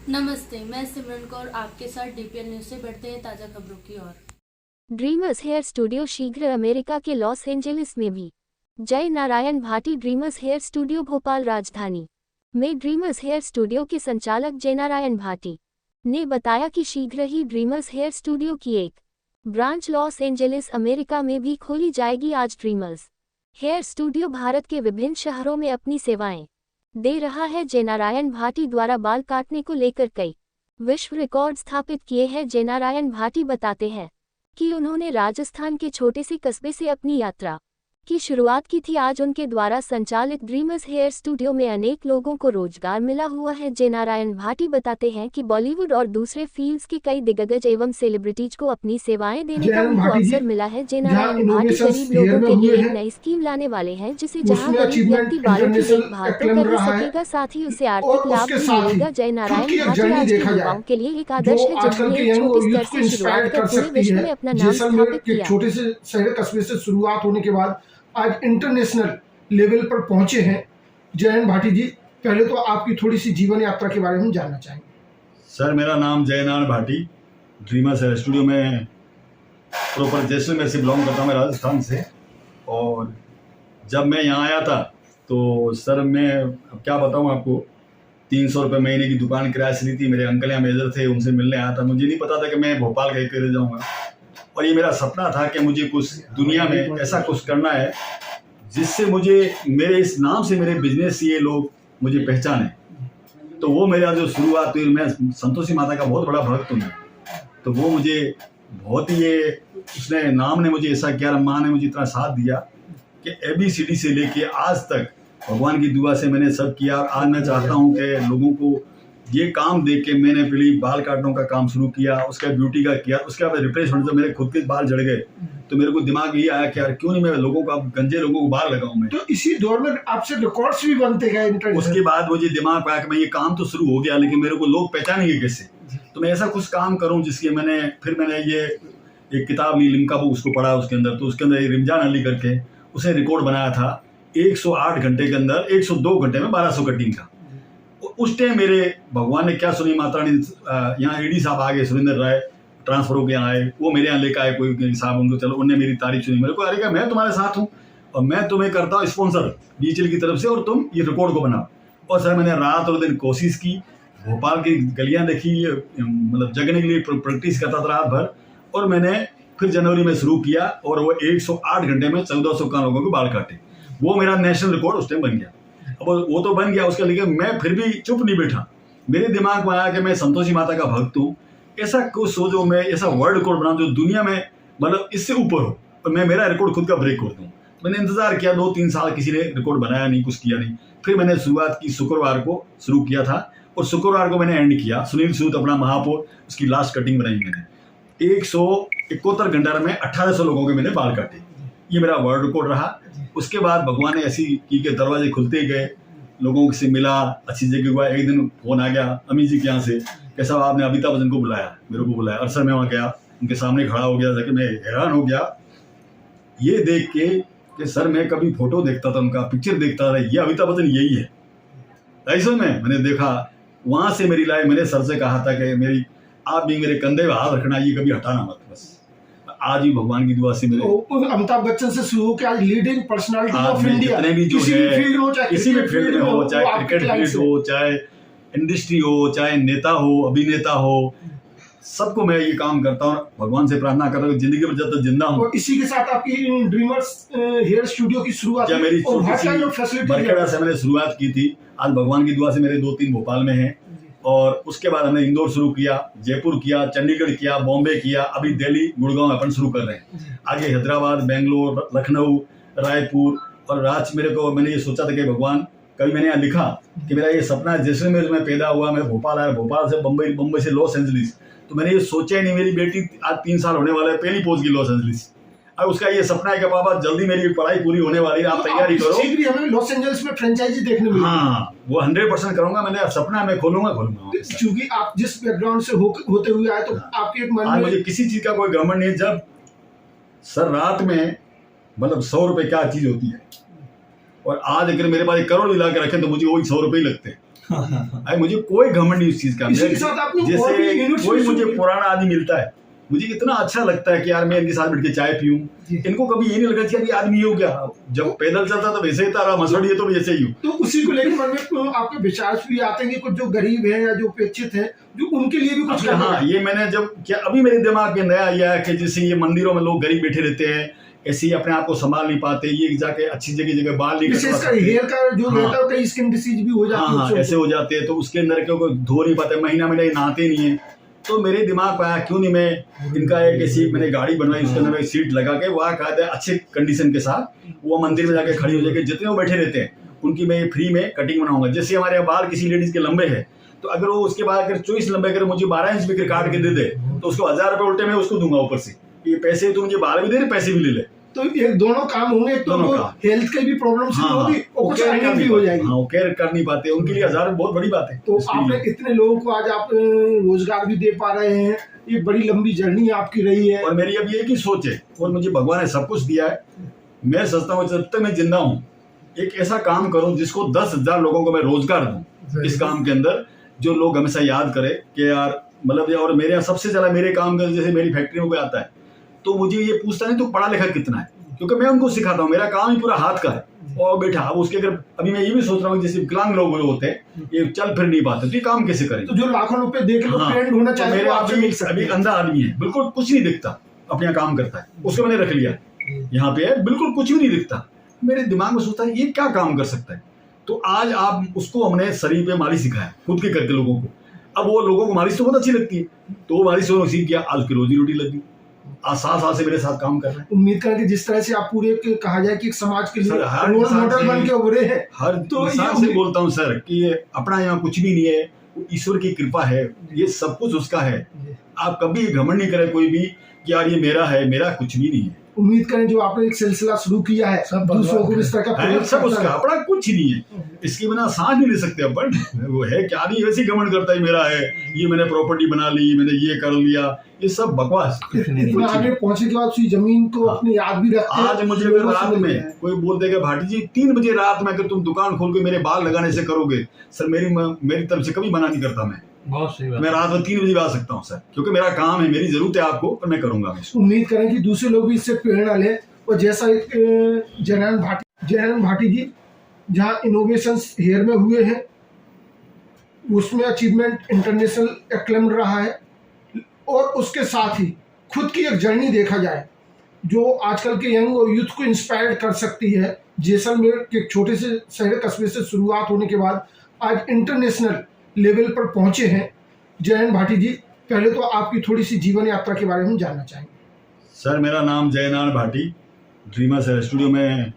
नमस्ते, मैं सिमरन कौर आपके साथ डीपीएल न्यूज से बढ़ते हैं ताज़ा खबरों की ओर। ड्रीमर्स हेयर स्टूडियो शीघ्र अमेरिका के लॉस एंजेलिस में भी। Jai Narayan Bhati Dreamers Hair Studio Bhopal राजधानी में ड्रीमर्स हेयर स्टूडियो के संचालक जय नारायण भाटी ने बताया कि शीघ्र ही ड्रीमर्स हेयर स्टूडियो की एक ब्रांच लॉस एंजेलिस अमेरिका में भी खोली जाएगी। आज ड्रीमर्स हेयर स्टूडियो भारत के विभिन्न शहरों में अपनी सेवाएं दे रहा है। जय नारायण भाटी द्वारा बाल काटने को लेकर कई विश्व रिकॉर्ड स्थापित किए हैं। जय नारायण भाटी बताते हैं कि उन्होंने राजस्थान के छोटे से कस्बे से अपनी यात्रा की शुरुआत की थी। आज उनके द्वारा संचालित ड्रीमर्स हेयर स्टूडियो में अनेक लोगों को रोजगार मिला हुआ है। जय नारायण भाटी बताते हैं कि बॉलीवुड और दूसरे फील्ड्स के कई दिग्गज एवं सेलिब्रिटीज को अपनी सेवाएं देने का उनको अवसर मिला है। जय नारायण भाटी गरीब लोगों के लिए एक नई स्कीम लाने वाले हैं जिसे जहां गरीब व्यक्ति बालों की देखभाल तो कर ही सकेगा, साथ ही उसे आर्थिक लाभ भी मिलेगा। जय नारायण भाटी आज के युवाओं के लिए एक आदर्श है जिन्होंने एक छोटे स्तर से शुरुआत कर पूरे विश्व में अपना नाम स्थापित किया। छोटे से शहर कस्बे से शुरुआत होने के बाद आज इंटरनेशनल लेवल पर पहुंचे हैं। जयनारायण भाटी जी, पहले तो आपकी थोड़ी सी जीवन यात्रा के बारे में जानना चाहेंगे। सर, मेरा नाम Jainarayan Bhati, Dreamers Hair Studio में प्रॉपर जैसलमेर से बिलोंग करता हूँ, मैं राजस्थान से। और जब मैं यहाँ आया था तो सर मैं अब क्या बताऊँ आपको, 300 रुपये महीने की दुकान किराया से ली थी। मेरे अंकल यहाँ मेजर थे, उनसे मिलने आया था। मुझे नहीं पता था कि मैं भोपाल कहीं रह जाऊँगा, और ये मेरा सपना था कि मुझे कुछ दुनिया में ऐसा कुछ करना है जिससे मुझे मेरे इस नाम से मेरे बिजनेस से ये लोग मुझे पहचाने। तो वो मेरा जो शुरुआत हुई, मैं संतोषी माता का बहुत बड़ा भक्त हूँ, तो वो मुझे बहुत ही ये उसने नाम ने मुझे ऐसा किया, माँ ने मुझे इतना साथ दिया कि ABCD से लेके आज तक भगवान की दुआ से मैंने सब किया। आज मैं चाहता हूँ कि लोगों को ये काम देख के मैंने पहले बाल काटने का काम शुरू किया, उसका ब्यूटी का किया, उसके बाद रिप्लेसमेंट जब मेरे खुद के बाल झड़ गए तो मेरे को दिमाग ये आया कि यार क्यों नहीं मैं लोगों को, गंजे लोगों को बाल लगाऊं मैं। तो इसी दौर में आपसे रिकॉर्ड्स भी बनते गए। उसके बाद मुझे दिमाग आया कि मैं ये काम तो शुरू हो गया, लेकिन मेरे को लोग पहचानेंगे कैसे, तो मैं ऐसा कुछ काम करूं जिसके मैंने ये एक किताब ली, लिम्का बुक, उसको पढ़ा। उसके अंदर तो उसके अंदर रिमजान अली करके उसने रिकॉर्ड बनाया था 108 घंटे के अंदर 102 घंटे में 1200 कटिंग का। उस टाइम मेरे भगवान ने क्या सुनी, माता रानी यहाँ AD साहब आ गए, सुरेंद्र राय ट्रांसफर होकर यहाँ आए, वो मेरे यहाँ लेकर आए कोई साहब, उनको चलो उनने मेरी तारीफ सुनी। मेरे को अरे क्या, मैं तुम्हारे साथ हूँ और मैं तुम्हें करता हूँ स्पॉन्सर DHL की तरफ से, और तुम ये रिकॉर्ड को बनाओ। और सर मैंने रात और दिन कोशिश की, भोपाल की गलियाँ देखी, मतलब जगने के लिए प्रैक्टिस करता था रात भर, और मैंने फिर जनवरी में शुरू किया और वो 108 घंटे में 1400 का लोगों के बाल काटे। वो मेरा नेशनल रिकॉर्ड उस टाइम बन गया। अब वो तो बन गया उसका, लेकिन मैं फिर भी चुप नहीं बैठा। मेरे दिमाग में आया कि मैं संतोषी माता का भक्त हूँ, ऐसा कुछ सोचो, मैं ऐसा वर्ल्ड रिकॉर्ड बनाऊं जो दुनिया में मतलब इससे ऊपर हो, और मैं मेरा रिकॉर्ड खुद का ब्रेक कर दूँ। मैंने इंतजार किया 2-3 साल, किसी ने रिकॉर्ड बनाया नहीं, कुछ किया नहीं। फिर मैंने शुरुआत की, शुक्रवार को शुरू किया था और शुक्रवार को मैंने एंड किया। सुनील सूद अपना महापौर, उसकी लास्ट कटिंग बनाई मैंने। 171 घंटा में 1800 लोगों के मैंने बाल काटे, ये मेरा वर्ल्ड रिकॉर्ड रहा। उसके बाद भगवान ने ऐसी की कि दरवाजे खुलते गए, लोगों से मिला, अच्छी जगह हुआ। एक दिन फोन आ गया अमी जी के यहाँ से, कैसा आपने अमिताभ बच्चन को बुलाया, मेरे को बुलाया। और सर मैं वहाँ गया, उनके सामने खड़ा हो गया, कि मैं हैरान हो गया ये देख के कि सर मैं कभी फोटो देखता था उनका, पिक्चर देखता था, ये अमिताभ बच्चन यही है। ऐसे में मैंने देखा, वहाँ से मेरी लाइफ, मैंने सर से कहा था कि मेरी आप भी मेरे कंधे पे हाथ रखना, ये कभी हटाना मत। बस आज भी भगवान की दुआ से मेरे अमिताभ बच्चन से शुरू होकर आज लीडिंग पर्सनालिटी ऑफ इंडिया, जितने भी जो किसी भी फील्ड हो, चाहे किसी भी फील्ड में हो, चाहे क्रिकेट फील्ड हो, चाहे इंडस्ट्री हो, चाहे नेता हो, अभिनेता हो, सबको मैं ये काम करता हूँ। भगवान से प्रार्थना कर रहा हूँ जिंदगी में जब तक जिंदा हूँ। और इसी के साथ आपकी ड्रीमर्स हेयर स्टूडियो की शुरुआत, जब मेरी बरखेड़ा से मैंने शुरुआत की थी, आज भगवान की दुआ से मेरे 2-3 भोपाल में हैं। और उसके बाद हमने इंदौर शुरू किया, जयपुर किया, चंडीगढ़ किया, बॉम्बे किया, अभी दिल्ली गुड़गांव अपन शुरू कर रहे हैं। आगे हैदराबाद, बेंगलोर, लखनऊ, रायपुर और मैंने ये सोचा था कि भगवान, कभी मैंने यहाँ लिखा कि मेरा ये सपना है, जैसलमेर में पैदा हुआ, मैं भोपाल आया, भोपाल से बम्बई से लॉस एंजलिस, तो मैंने ये सोचा ही नहीं। मेरी बेटी आज 3 साल होने वाला है, पहली पहुंच गई लॉस एंजलिस। और उसका ये सपना है कि पापा जल्दी मेरी पढ़ाई पूरी होने वाली है, आप तैयारी करो। हमें लॉस एंजलिस में फ्रेंचाइजी देखने मिली। हाँ, वो 100% करूंगा। मैंने सपना मैं खोलूंगा। क्योंकि आप जिस बैकग्राउंड से होते हुए आए, तो आपके एक मन में मुझे किसी चीज का कोई घमंड नहीं। जब सर रात में मतलब 100 रुपए क्या चीज होती है, और आज अगर मेरे पास 1 करोड़ भी ला के रखें तो मुझे वही 100 रुपए ही लगते हैं। अरे मुझे कोई घमंड नहीं उस चीज का। इसी के साथ आपने और भी जैसे यूनिट्स कोई भी शुरू मुझे की। पुराना आदमी मिलता है, मुझे इतना अच्छा लगता है कि यार मैं इनके साथ बैठ के चाय पीऊं। इनको कभी ये नहीं लगा कि यार ये आदमी हो गया, जब पैदल चलता तो वैसे ही था, मसड़ी है तो वैसे ही हूँ। तो उसी को लेकर मन में आपके विचार भी आते हैं कि कुछ जो गरीब हैं या जो अपेक्षित हैं, जो उनके लिए भी कुछ करना हाँ, है। ये मैंने जब क्या अभी मेरे दिमाग में नया आया है कि जैसे ये मंदिरों में लोग गरीब बैठे रहते हैं, ऐसे ही अपने आप को संभाल नहीं पाते, ये जाके अच्छी जगह बाल नहीं कटवा विशेषकर सकते। हेयर का जो हाँ। रहता है कई स्किन डिसीज भी हो जाती हाँ है हाँ, उससे। ऐसे हो जाते हैं, तो उसके अंदर क्यों धो नहीं पाते, महीना नहाते नहीं है। तो मेरे दिमाग में आया क्यों नहीं मैं इनका एक ऐसी मैंने गाड़ी बनवाई, उसके अंदर एक सीट लगा के वहाँ कहते हैं अच्छे कंडीशन के साथ वो मंदिर में जाके खड़ी हो जाके जितने वो बैठे रहते हैं उनकी मैं फ्री में कटिंग बनाऊंगा। जैसे हमारे यहाँ बाल किसी लेडीज के लंबे हैं, तो अगर वो उसके बाद अगर 24 लंबे अगर मुझे 12 इंच भी काट के दे दे तो उसको 1000 रुपये उल्टे मैं उसको दूंगा ऊपर से। ये पैसे तो मुझे बाल भी दे रहे, पैसे भी ले ले। तो एक दोनों काम होंगे, एक तो दोनों वो काम। हेल्थ के भी प्रॉब्लम से हाँ, होगी और कुछ अर्निंग भी हो जाएगी। हाँ, वो केयर कर नहीं पाते, उनके लिए 1000 बहुत बड़ी बात है। तो इसके आपने लिए। इतने लोगों को आज आप रोजगार भी दे पा रहे हैं, ये बड़ी लंबी जर्नी आपकी रही है। और मेरी अब ये की सोच है, और मुझे भगवान ने सब कुछ दिया है। मैं सोचता हूँ जब तक मैं जिंदा हूँ एक ऐसा काम करूँ जिसको 10,000 लोगों को मैं रोजगार दूँ इस काम के अंदर, जो लोग हमेशा याद करें कि यार मतलब ये। और मेरे यहाँ सबसे ज्यादा मेरे काम का जैसे मेरी फैक्ट्री में कोई आता है तो मुझे ये पूछता नहीं तो पढ़ा लिखा कितना है, क्योंकि मैं उनको सिखाता हूँ, मेरा काम ही पूरा हाथ का है। और बेटा अब उसके अगर अभी मैं ये भी सोच रहा हूँ जैसे विकलांग लोग होते हैं, ये चल फिर नहीं पाते, तो ये काम कैसे करें। तो जो लाखों रुपए दे के लोग हाँ, ट्रेंड होना तो चाहे मेरे वो आपसे अभी मिल सकते अभी हैं। अंधा आदमी है, बिल्कुल कुछ नहीं दिखता, अपने यहाँ काम करता है, उसको मैंने रख लिया यहाँ पे है, बिल्कुल कुछ भी नहीं दिखता। मेरे दिमाग में सोचता है ये क्या काम कर सकता है। तो आज आप उसको हमने शरीर पे मालिश सिखाया खुद के करके लोगों को। अब वो लोगों को मालिश तो बहुत अच्छी लगती है, तो वो मालिश उन्होंने सीख किया, आज उसकी रोजी रोटी लगी, आज 7 साल से मेरे साथ काम कर रहे हैं। उम्मीद करें कि जिस तरह से आप पूरे कहा जाए कि एक समाज के लिए सर, हर रोल इंसान मॉडल से- बन के उभरे हैं। हर तो इंसान ये- से बोलता हूँ सर कि ये अपना यहाँ कुछ भी नहीं है, वो ईश्वर की कृपा है, ये सब कुछ उसका है। आप कभी घमंड नहीं करें कोई भी कि यार ये मेरा है, मेरा कुछ भी नहीं है। उम्मीद करें जो आपने एक सिलसिला शुरू किया है दूसरों को इस तरह का है प्रेरित सब करता उसका, है। अपना कुछ नहीं है। इसके बिना सांस नहीं ले सकते अपन। वो है क्या नहीं, वैसे ही घमंड करता है मेरा है, ये मैंने प्रॉपर्टी बना ली, मैंने ये कर लिया, ये सब बकवास। इतना आगे पहुंचने के बाद उसी जमीन को हाँ। अपनी याद भी रखते हैं। आज मुझे अगर रात में कोई बोल देगा भाटी जी 3 बजे रात में अगर तुम दुकान खोल के मेरे बाल लगाने से करोगे, सर मेरी तरफ से कभी मना नहीं करता। मैं बहुत सही बात। मैं रात में 3 बजे भी आ सकता हूँ सर, क्योंकि मेरा काम है, मेरी जरूरत है आपको, पर मैं करूंगा। मैं उम्मीद करें कि दूसरे लोग भी इससे प्रेरणा लें और जैसा जयनारायण भाटी जी जहां इनोवेशंस हेयर में हुए हैं उसमें अचीवमेंट इंटरनेशनल एक्लेम्ड रहा है, और उसके साथ ही खुद की एक जर्नी देखा जाए जो आजकल के यंग और यूथ को इंस्पायर कर सकती है। जैसलमेर के एक छोटे से शहर कस्बे से शुरुआत होने के बाद आज इंटरनेशनल लेवल पर पहुंचे हैं जयनारायण भाटी जी। पहले तो आपकी थोड़ी सी जीवन यात्रा के बारे में जानना चाहेंगे। सर मेरा नाम Jainarayan Bhati, Dreamers Hair Studio में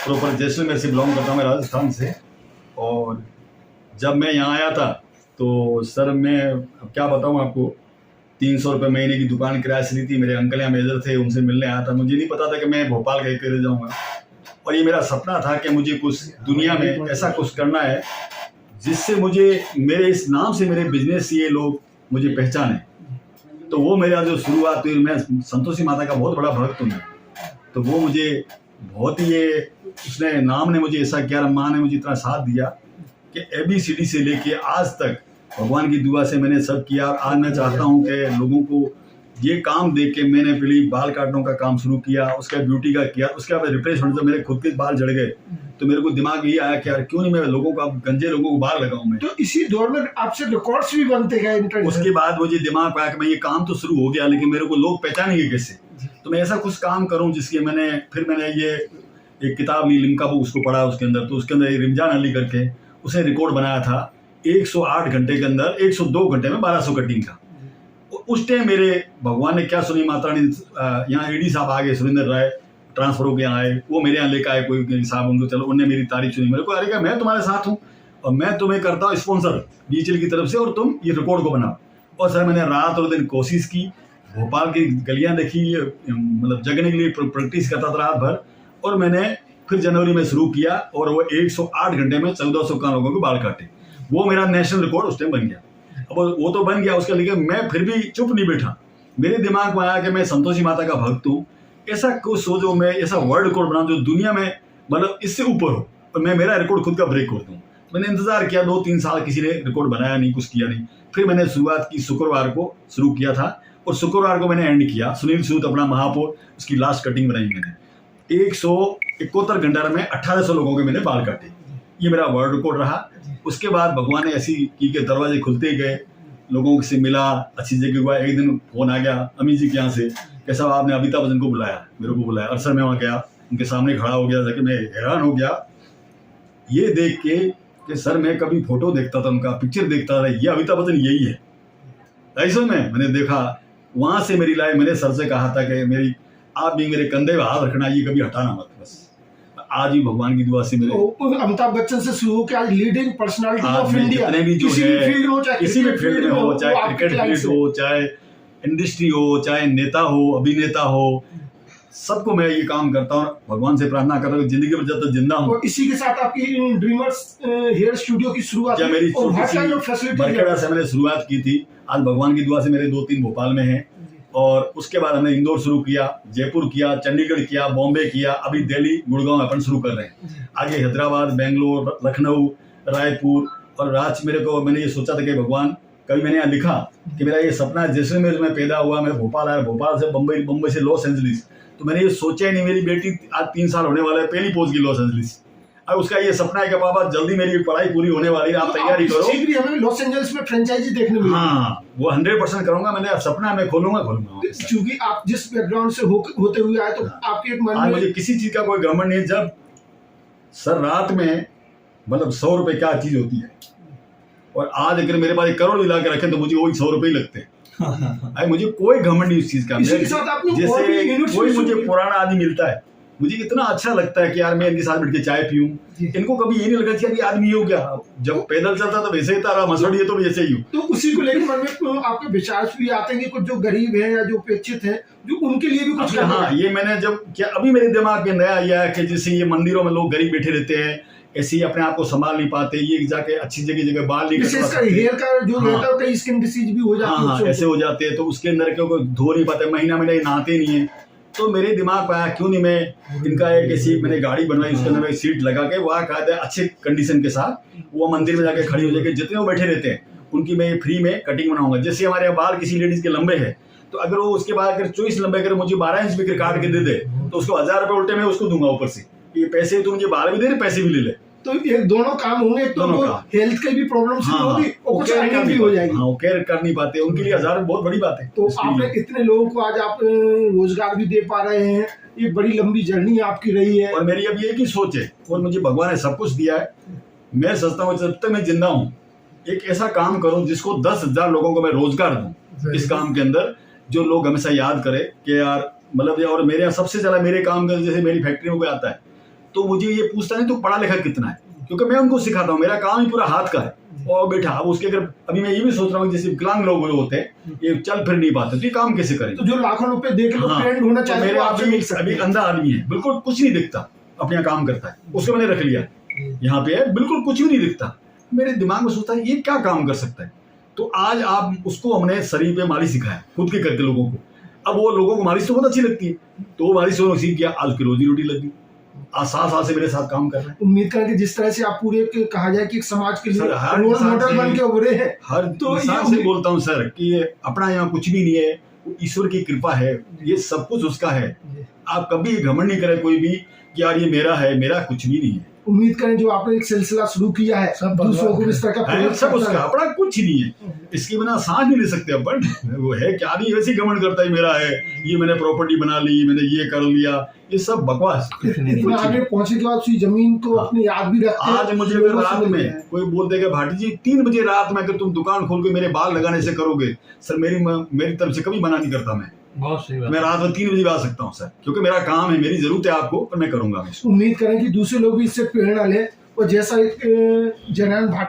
प्रॉपर जैसलमेर से बिलोंग करता हूँ, मैं राजस्थान से। और जब मैं यहाँ आया था तो सर मैं अब क्या बताऊँ आपको, 300 रुपये महीने की दुकान किराया से ली थी। मेरे अंकल यहाँ मेजर थे, उनसे मिलने आया था। मुझे नहीं पता था कि मैं भोपाल गए कर जाऊँगा, और ये मेरा सपना था कि मुझे कुछ दुनिया में ऐसा कुछ करना है जिससे मुझे मेरे इस नाम से, मेरे बिजनेस से ये लोग मुझे पहचाने। तो वो मेरा जो शुरुआत हुई, मैं संतोषी माता का बहुत बड़ा भक्त हूँ, तो वो मुझे बहुत ही ये उसने नाम ने मुझे ऐसा किया, माँ ने मुझे इतना साथ दिया कि ABCD से लेके आज तक भगवान की दुआ से मैंने सब किया। और आज मैं चाहता हूँ कि लोगों को ये काम देख के मैंने पहले बाल काटने का काम शुरू किया, उसका ब्यूटी का किया, उसके बाद रिप्लेसमेंट, जब मेरे खुद के बाल झड़ गए तो मेरे को दिमाग में ये आया कि यार क्यों नहीं मैं लोगों को, गंजे लोगों को बाल लगाऊं मैं। तो इसी दौर में आपसे रिकॉर्ड्स भी बनते गए इंटरनेशनल। उसके बाद मुझे दिमाग में आया कि मैं ये काम तो शुरू हो गया, लेकिन मेरे को लोग पहचानेंगे कैसे। तो मैं ऐसा कुछ काम करूं जिसके मैंने ये एक किताब ली लिम्का बुक, उसको पढ़ा उसके अंदर, तो उसके अंदर रिमजान अली करके उसने रिकॉर्ड बनाया था 108 घंटे के अंदर 102 घंटे में 1200 कटिंग का। उस टाइम मेरे भगवान ने क्या सुनी, माता रानी यहाँ AD साहब आ गए, सुरेंद्र राय ट्रांसफर होकर यहाँ आए, वो मेरे यहाँ लेकर आए कोई साहब, उनको चलो उन्होंने मेरी तारीफ सुनी। मेरे को अरे क्या मैं तुम्हारे साथ हूँ और मैं तुम्हें करता हूँ स्पॉन्सर BHL की तरफ से, और तुम ये रिकॉर्ड को बनाओ। और सर मैंने रात और दिन कोशिश की, भोपाल की गलियाँ देखी, मतलब जगने के लिए प्रैक्टिस करता था रात भर। और मैंने फिर जनवरी में शुरू किया और वो 108 घंटे में 1400 का लोगों के बाल काटे। वो मेरा नेशनल रिकॉर्ड उस टाइम बन गया। अब वो तो बन गया, उसका लेकिन मैं फिर भी चुप नहीं बैठा। मेरे दिमाग में आया कि मैं संतोषी माता का भक्त हूँ, ऐसा कुछ सोचो, मैं ऐसा वर्ल्ड रिकॉर्ड बनाऊं जो दुनिया में मतलब इससे ऊपर हो, और मैं मेरा रिकॉर्ड खुद का ब्रेक कर दूँ। मैंने इंतजार किया 2-3 साल, किसी ने रिकॉर्ड बनाया नहीं, कुछ किया नहीं। फिर मैंने शुरुआत की, शुक्रवार को शुरू किया था और शुक्रवार को मैंने एंड किया। सुनील सूद अपना महापौर, उसकी लास्ट कटिंग बनाई मैंने। 171 घंटा में 1800 लोगों के मैंने बाल काटे। ये मेरा वर्ल्ड रिकॉर्ड रहा। उसके बाद भगवान ने ऐसी की कि दरवाजे खुलते ही गए, लोगों से मिला, अच्छी जगह हुआ। एक दिन फोन आ गया अमी जी के यहाँ से, कैसा आपने अमिताभ बच्चन को बुलाया, मेरे को बुलाया। अरसर मैं वहाँ गया, उनके सामने खड़ा हो गया जाके। मैं हैरान हो गया ये देख के कि सर मैं कभी फोटो देखता था उनका, पिक्चर देखता था, ये अमिताभ बच्चन यही है। ऐसे में मैंने देखा, वहाँ से मेरी लाइफ, मैंने सर से कहा था कि मेरी आप भी मेरे कंधे पे हाथ रखना, ये कभी हटाना मत। बस आज भी भगवान की दुआ से मेरे अमिताभ बच्चन से शुरू होकर आज लीडिंग पर्सनालिटी ऑफ इंडिया, जितने भी जो किसी भी फील्ड हो, चाहे किसी भी फील्ड में हो, चाहे क्रिकेट फील्ड हो, चाहे इंडस्ट्री हो, चाहे नेता हो, अभिनेता हो, सबको मैं ये काम करता हूँ। भगवान से प्रार्थना कर रहा हूँ जिंदगी में जब तक जिंदा हूँ। और इसी के साथ आपकी ड्रीमर्स हेयर स्टूडियो की शुरुआत क्या मेरी और हर kind of facility बरखेड़ा से मैंने शुरुआत की थी। आज भगवान की दुआ से मेरे 2-3 भोपाल में हैं और उसके बाद हमने इंदौर शुरू किया, जयपुर किया, चंडीगढ़ किया, बॉम्बे किया, अभी दिल्ली गुड़गांव अपन शुरू कर रहे हैं। आगे हैदराबाद, बेंगलोर, लखनऊ, रायपुर और राज्य। मेरे को मैंने ये सोचा था कि भगवान, कभी मैंने यहाँ लिखा कि मेरा ये सपना है, जैसलमेर में पैदा हुआ, मैं भोपाल आया, भोपाल से बम्बई, बम्बई से लॉस एंजलिस। तो मैंने ये सोचा ही नहीं, मेरी बेटी आज 3 साल होने वाला है, पहली पहुंच गई लॉस एंजलिस। अब उसका ये सपना है कि पापा जल्दी मेरी पढ़ाई पूरी होने वाली है, आप तैयारी करो। शीघ्र हमें लॉस एंजल्स में फ्रेंचाइजी देखने मिली। हाँ, वो 100% करूंगा। मैंने सपना मैं खोलूंगा। क्योंकि आप जिस बैकग्राउंड से होते हुए आए, तो आपके एक मन में मुझे किसी चीज का कोई घमंड नहीं। जब सर रात में मतलब 100 रुपए क्या चीज होती है, और आज अगर मेरे पास 1 करोड़ भी ला के रखें तो मुझे वही 100 रुपए ही लगते हैं। अरे मुझे कोई घमंड नहीं उस चीज का। इसी के साथ आपने जैसे कोई मुझे पुराना आदमी मिलता है, मुझे इतना अच्छा लगता है कि यार मैं इनके साथ बैठ के चाय पीऊं। इनको कभी ये नहीं लगा कि यार आदमी हो क्या, जब पैदल चलता तो वैसे ही था, मसड़ी है तो वैसे ही हूँ। तो उसी को लेकर मन में आपके विचार भी आते हैं कि कुछ जो गरीब हैं या जो उपेक्षित हैं, जो उनके लिए भी कुछ करना। हाँ, ये मैंने जब क्या अभी मेरे दिमाग में नया आया है कि जैसे ये मंदिरों में लोग गरीब बैठे रहते हैं, ऐसे ही अपने आप को संभाल नहीं पाते, ये जाके अच्छी जगह बाल नहीं कटवा सकते, हेयर का जो रहता है कई स्किन डिसीज भी हो जाती है। हाँ, ऐसे हो जाते हैं, तो उसके अंदर क्यों धो नहीं पाते, महीना नहाते नहीं है। तो मेरे दिमाग में आया क्यों नहीं मैं इनका एक ऐसी मैंने गाड़ी बनवाई, उसके अंदर एक सीट लगा के वहाँ कायदे अच्छे कंडीशन के साथ वो मंदिर में जाके खड़ी हो जाके जितने वो बैठे रहते हैं उनकी मैं फ्री में कटिंग बनाऊंगा। जैसे हमारे यहाँ बाल किसी लेडीज के लंबे हैं, तो अगर वो उसके बाद अगर 24 लंबे अगर मुझे 12 इंच भी काट के दे दे तो उसको 1000 रुपये उल्टे मैं उसको दूंगा ऊपर से। ये पैसे तो मुझे बाल भी दे रहे, पैसे भी ले ले। तो ये दोनों काम होंगे, तो हेल्थ की भी प्रॉब्लम होगी और कुछ अर्निंग भी हो जाएगी। हाँ, केयर कर नहीं पाते, उनके लिए 1000 बहुत बड़ी बात है। तो आपने इतने लोगों को आज आप रोजगार भी दे पा रहे हैं, ये बड़ी लंबी जर्नी आपकी रही है। और मेरी अब ये की सोच है, और मुझे भगवान ने सब कुछ दिया है। मैं सोचता हूँ जब तक मैं जिंदा हूँ एक ऐसा काम करूँ जिसको 10,000 लोगों को मैं रोजगार दूँ इस काम के अंदर, जो लोग हमेशा याद करे कि यार मतलब। और मेरे यहाँ सबसे ज्यादा मेरे काम का जैसे मेरी फैक्ट्री में कोई आता है तो मुझे ये पूछता नहीं तो पढ़ा लिखा कितना है, क्योंकि मैं उनको सिखाता हूँ, मेरा काम ही पूरा हाथ का है। और बेटा अब उसके अगर अभी मैं ये भी सोच रहा हूँ जैसे विकलांग लोग होते हैं, ये चल फिर नहीं पाते, तो ये काम कैसे करें। तो जो लाखों रुपए दे के लोग ट्रेंड होना चाहिए, मेरे अभी अंधा आदमी है, बिल्कुल कुछ नहीं दिखता, अपना काम करता है, उसको मैंने रख लिया यहाँ पे है, बिल्कुल कुछ भी नहीं दिखता। मेरे दिमाग में सोचता है ये क्या काम कर सकता है। तो आज आप उसको हमने शरीर पे मालिश सिखाया खुद के करके लोगों को। अब वो लोगों को मालिश तो बहुत अच्छी लगती है, तो वो मालिश उन्होंने सीख किया, आज उसकी रोजी रोटी लगी। आज 7 साल से मेरे साथ काम कर रहे हैं। उम्मीद करें कि जिस तरह से आप पूरे कहा जाए कि समाज के लिए रोल मॉडल बन के उभरे हैं। हर तो इंसान से बोलता हूँ सर कि ये अपना यहाँ कुछ भी नहीं है, ईश्वर की कृपा है, ये सब कुछ उसका है। आप कभी घमंड नहीं करें कोई भी कि यार ये मेरा है, मेरा कुछ भी नहीं है। उम्मीद करें जो आपने एक सिलसिला शुरू किया है, सब दूसरों को इस तरह का सब उसका, अपना कुछ नहीं है, इसके बिना सांस नहीं ले सकते अपन। वो है क्या नहीं, वैसे ही घमंड करता है मेरा है, ये मैंने प्रॉपर्टी बना ली, मैंने ये कर लिया, ये सब बकवास। इतना आगे पहुंचने के बाद उसी जमीन को अपने याद भी रखते हैं। आज मुझे रात में कोई बोल देगा भाटी जी 3 बजे रात में अगर तुम दुकान खोल के मेरे बाल लगाने से करोगे, सर मेरी तरफ से कभी मना नहीं करता। मैं रात में 3 बजे आ सकता हूँ सर, क्योंकि मेरा काम है, मेरी जरूरत है आपको, पर मैं करूंगा। उम्मीद करें कि दूसरे लोग भी इससे प्रेरणा लें और जैसा जनरल भाटी